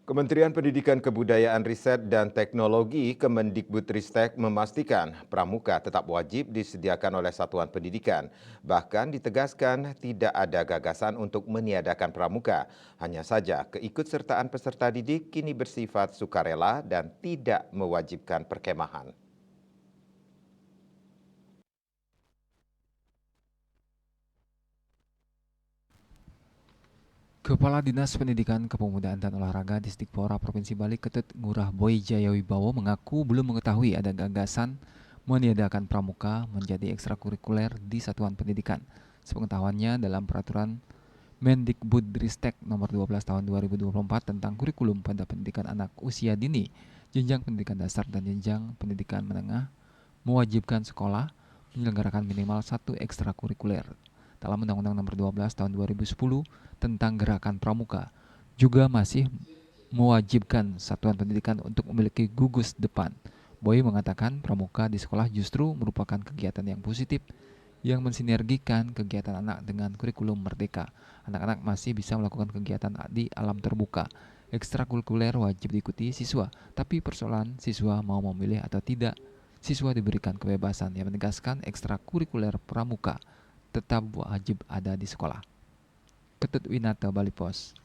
Kementerian Pendidikan Kebudayaan Riset dan Teknologi Kemendikbudristek memastikan pramuka tetap wajib disediakan oleh satuan pendidikan. Bahkan ditegaskan tidak ada gagasan untuk meniadakan pramuka. Hanya saja keikutsertaan peserta didik kini bersifat sukarela dan tidak mewajibkan perkemahan. Kepala Dinas Pendidikan Kepemudaan dan Olahraga Disdikpora Provinsi Bali Ketut Ngurah Boy Jayawibowo mengaku belum mengetahui ada gagasan meniadakan pramuka menjadi ekstrakurikuler di satuan pendidikan. Sepengetahuannya dalam peraturan Mendikbudristek nomor 12 tahun 2024 tentang kurikulum pada pendidikan anak usia dini, jenjang pendidikan dasar dan jenjang pendidikan menengah mewajibkan sekolah menyelenggarakan minimal satu ekstrakurikuler. Dalam Undang-Undang Nomor 12 Tahun 2010 tentang Gerakan Pramuka juga masih mewajibkan satuan pendidikan untuk memiliki gugus depan. Boy mengatakan pramuka di sekolah justru merupakan kegiatan yang positif yang mensinergikan kegiatan anak dengan kurikulum merdeka. Anak-anak masih bisa melakukan kegiatan di alam terbuka. Ekstrakurikuler wajib diikuti siswa, tapi persoalan siswa mau memilih atau tidak. Siswa diberikan kebebasan yang menegaskan ekstrakurikuler pramuka tetap wajib ada di sekolah. Ketut Winata, Bali Pos.